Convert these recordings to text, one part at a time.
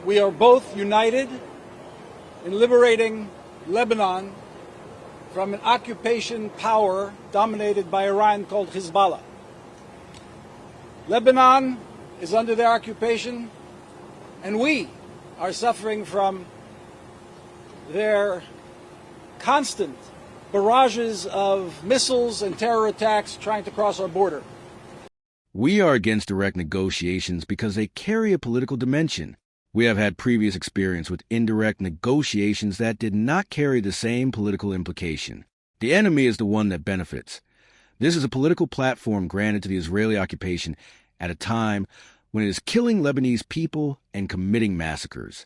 We are both united in liberating Lebanon from an occupation power dominated by Iran called Hezbollah. Lebanon is under their occupation, and we are suffering from their constant barrages of missiles and terror attacks trying to cross our border. We are against direct negotiations because they carry a political dimension. We have had previous experience with indirect negotiations that did not carry the same political implication. The enemy is the one that benefits. This is a political platform granted to the Israeli occupation at a time when it is killing Lebanese people and committing massacres.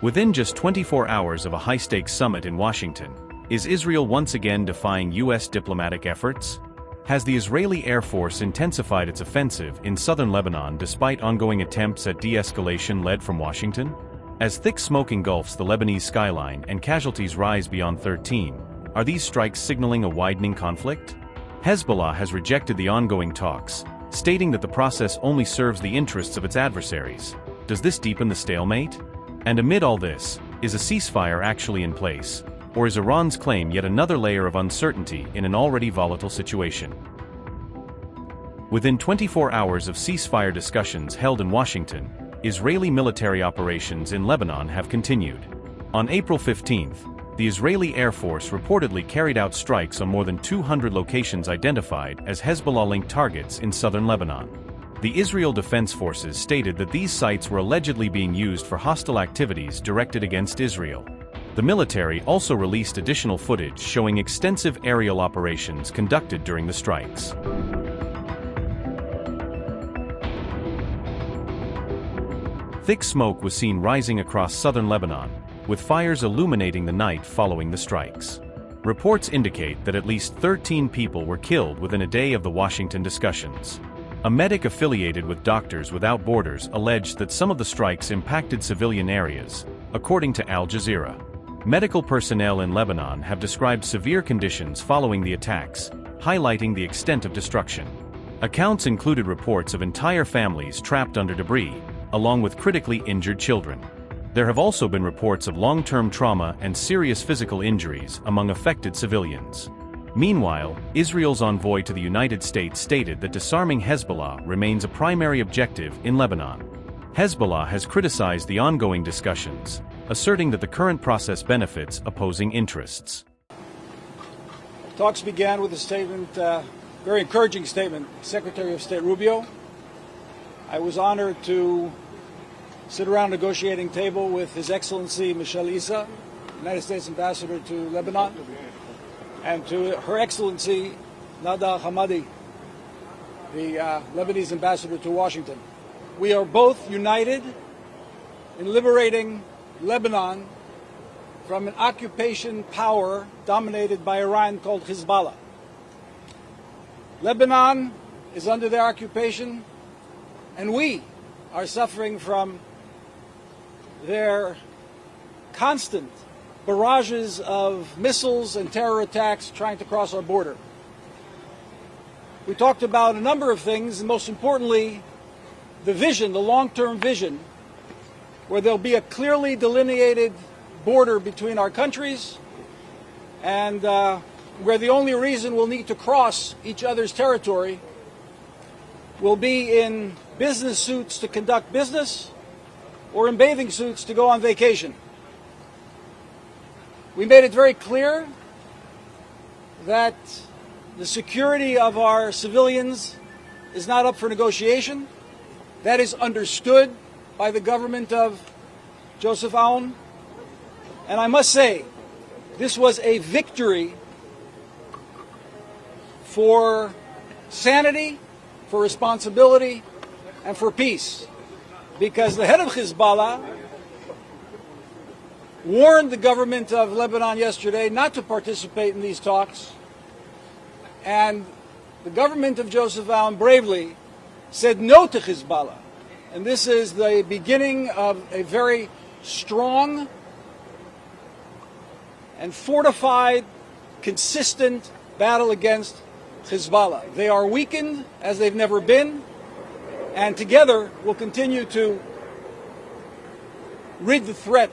Within just 24 hours of a high-stakes summit in Washington, is Israel once again defying U.S. diplomatic efforts? Has the Israeli Air Force intensified its offensive in southern Lebanon despite ongoing attempts at de-escalation led from Washington? As thick smoke engulfs the Lebanese skyline and casualties rise beyond 13, are these strikes signaling a widening conflict? Hezbollah has rejected the ongoing talks, stating that the process only serves the interests of its adversaries. Does this deepen the stalemate? And amid all this, is a ceasefire actually in place? Or is Iran's claim yet another layer of uncertainty in an already volatile situation? Within 24 hours of ceasefire discussions held in Washington, Israeli military operations in Lebanon have continued. On April 15th, the Israeli Air Force reportedly carried out strikes on more than 200 locations identified as Hezbollah-linked targets in southern Lebanon. The Israel Defense Forces stated that these sites were allegedly being used for hostile activities directed against Israel. The military also released additional footage showing extensive aerial operations conducted during the strikes. Thick smoke was seen rising across southern Lebanon, with fires illuminating the night following the strikes. Reports indicate that at least 13 people were killed within a day of the Washington discussions. A medic affiliated with Doctors Without Borders alleged that some of the strikes impacted civilian areas, according to Al Jazeera. Medical personnel in Lebanon have described severe conditions following the attacks, highlighting the extent of destruction. Accounts included reports of entire families trapped under debris, along with critically injured children. There have also been reports of long-term trauma and serious physical injuries among affected civilians. Meanwhile, Israel's envoy to the United States stated that disarming Hezbollah remains a primary objective in Lebanon. Hezbollah has criticized the ongoing discussions, asserting that the current process benefits opposing interests. Talks began with a statement, very encouraging statement, Secretary of State Rubio. I was honored to sit around a negotiating table with His Excellency Michelle Issa, United States Ambassador to Lebanon, and to Her Excellency Nada Hamadi, the Lebanese Ambassador to Washington. We are both united in liberating Lebanon from an occupation power dominated by Iran called Hezbollah. Lebanon is under their occupation, and we are suffering from their constant barrages of missiles and terror attacks trying to cross our border. We talked about a number of things, and most importantly, the vision, the long-term vision, where there'll be a clearly delineated border between our countries, and where the only reason we'll need to cross each other's territory will be in business suits to conduct business or in bathing suits to go on vacation. We made it very clear that the security of our civilians is not up for negotiation. That is understood by the government of Joseph Aoun. And I must say, this was a victory for sanity, for responsibility, and for peace. Because the head of Hezbollah warned the government of Lebanon yesterday not to participate in these talks. And the government of Joseph Aoun bravely said no to Hezbollah. And this is the beginning of a very strong and fortified, consistent battle against Hezbollah. They are weakened as they've never been, and together we'll continue to rid the threat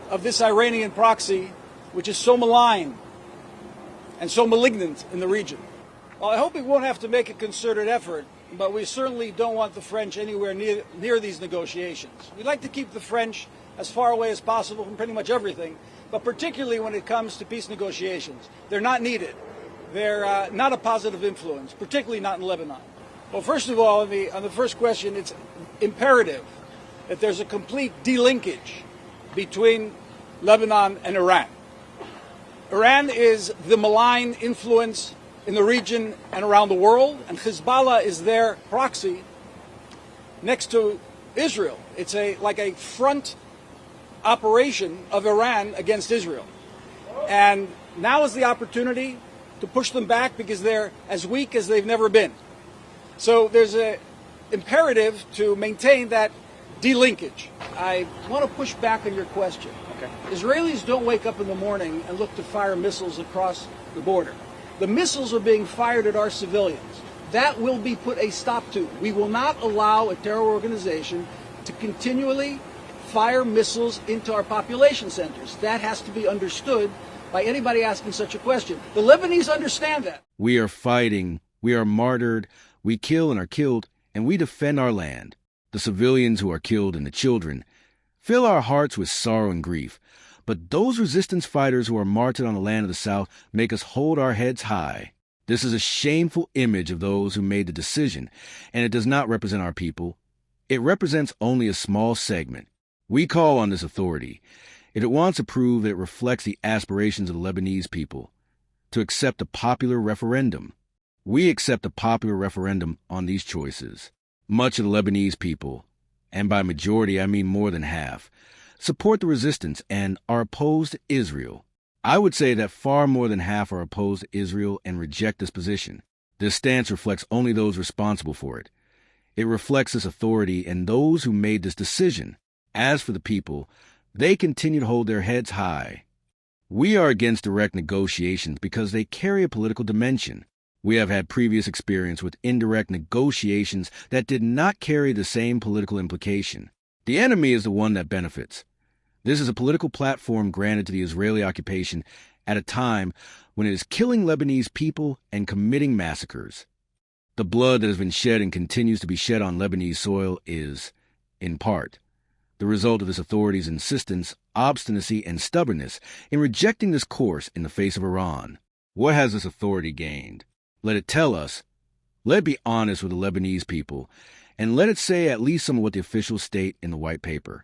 of this Iranian proxy, which is so malign and so malignant in the region. Well, I hope we won't have to make a concerted effort, but we certainly don't want the French anywhere near these negotiations. We'd like to keep the French as far away as possible from pretty much everything, but particularly when it comes to peace negotiations. They're not needed. They're not a positive influence, particularly not in Lebanon. Well, first of all, on the first question, it's imperative that there's a complete delinkage between Lebanon and Iran. Iran is the malign influence in the region and around the world, and Hezbollah is their proxy next to Israel. It's like a front operation of Iran against Israel. And now is the opportunity to push them back because they're as weak as they've never been. So there's an imperative to maintain that delinkage. I want to push back on your question. Okay. Israelis don't wake up in the morning and look to fire missiles across the border. The missiles are being fired at our civilians. That will be put a stop to. We will not allow a terror organization to continually fire missiles into our population centers. That has to be understood by anybody asking such a question. The Lebanese understand that. We are fighting, we are martyred, we kill and are killed, and we defend our land. The civilians who are killed and the children fill our hearts with sorrow and grief. But those resistance fighters who are martyred on the land of the South make us hold our heads high. This is a shameful image of those who made the decision, and it does not represent our people. It represents only a small segment. We call on this authority, if it wants to prove that it reflects the aspirations of the Lebanese people, to accept a popular referendum. We accept a popular referendum on these choices. Much of the Lebanese people, and by majority I mean more than half, support the resistance and are opposed to Israel. I would say that far more than half are opposed to Israel and reject this position. This stance reflects only those responsible for it. It reflects this authority and those who made this decision. As for the people, they continue to hold their heads high. We are against direct negotiations because they carry a political dimension. We have had previous experience with indirect negotiations that did not carry the same political implication. The enemy is the one that benefits. This is a political platform granted to the Israeli occupation at a time when it is killing Lebanese people and committing massacres. The blood that has been shed and continues to be shed on Lebanese soil is, in part, the result of this authority's insistence, obstinacy, and stubbornness in rejecting this course in the face of Iran. What has this authority gained? Let it tell us. Let it be honest with the Lebanese people, and let it say at least some of what the officials state in the white paper.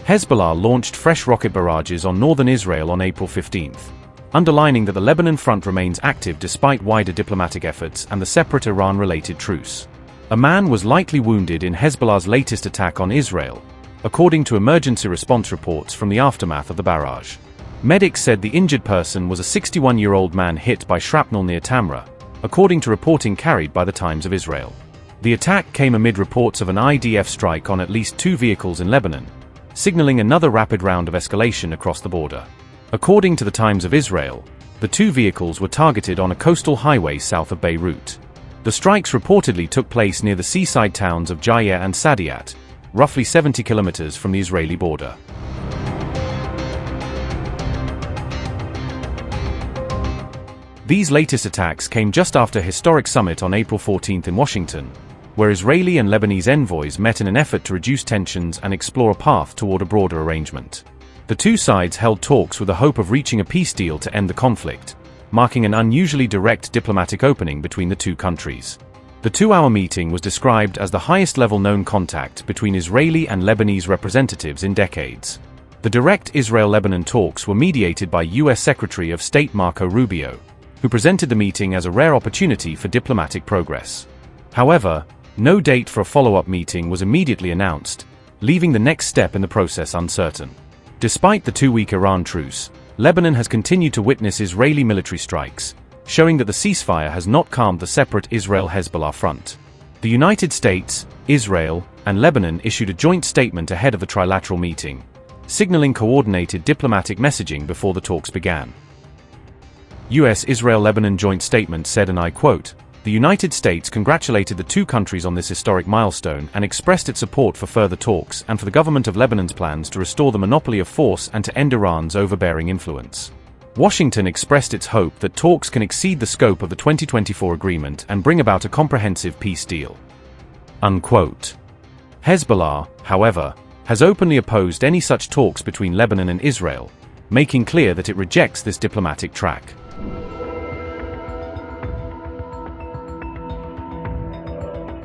Hezbollah launched fresh rocket barrages on northern Israel on April 15th, underlining that the Lebanon front remains active despite wider diplomatic efforts and the separate Iran-related truce. A man was lightly wounded in Hezbollah's latest attack on Israel, according to emergency response reports from the aftermath of the barrage. Medics said the injured person was a 61-year-old man hit by shrapnel near Tamra, according to reporting carried by the Times of Israel. The attack came amid reports of an IDF strike on at least 2 vehicles in Lebanon, signaling another rapid round of escalation across the border. According to the Times of Israel, the 2 vehicles were targeted on a coastal highway south of Beirut. The strikes reportedly took place near the seaside towns of Jaya and Sadiat, roughly 70 kilometers from the Israeli border. These latest attacks came just after a historic summit on April 14th in Washington, where Israeli and Lebanese envoys met in an effort to reduce tensions and explore a path toward a broader arrangement. The two sides held talks with the hope of reaching a peace deal to end the conflict, marking an unusually direct diplomatic opening between the two countries. The 2-hour meeting was described as the highest-level known contact between Israeli and Lebanese representatives in decades. The direct Israel-Lebanon talks were mediated by U.S. Secretary of State Marco Rubio, who presented the meeting as a rare opportunity for diplomatic progress. However, no date for a follow-up meeting was immediately announced, leaving the next step in the process uncertain. Despite the 2-week Iran truce, Lebanon has continued to witness Israeli military strikes, showing that the ceasefire has not calmed the separate Israel-Hezbollah front. The United States, Israel, and Lebanon issued a joint statement ahead of the trilateral meeting, signaling coordinated diplomatic messaging before the talks began. U.S.-Israel-Lebanon joint statement said, and I quote, The United States congratulated the two countries on this historic milestone and expressed its support for further talks and for the government of Lebanon's plans to restore the monopoly of force and to end Iran's overbearing influence. Washington expressed its hope that talks can exceed the scope of the 2024 agreement and bring about a comprehensive peace deal. Unquote. Hezbollah, however, has openly opposed any such talks between Lebanon and Israel, making clear that it rejects this diplomatic track.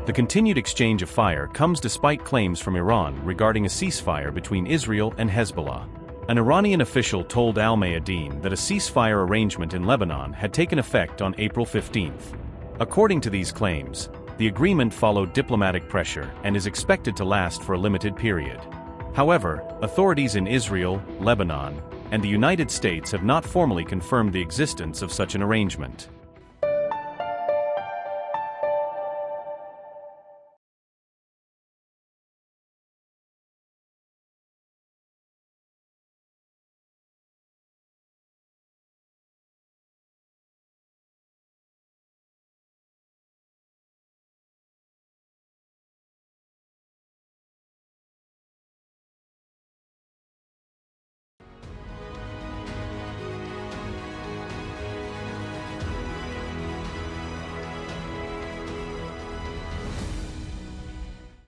The continued exchange of fire comes despite claims from Iran regarding a ceasefire between Israel and Hezbollah. An Iranian official told Al Mayadeen that a ceasefire arrangement in Lebanon had taken effect on April 15th. According to these claims, the agreement followed diplomatic pressure and is expected to last for a limited period. However, authorities in Israel, Lebanon, and the United States have not formally confirmed the existence of such an arrangement.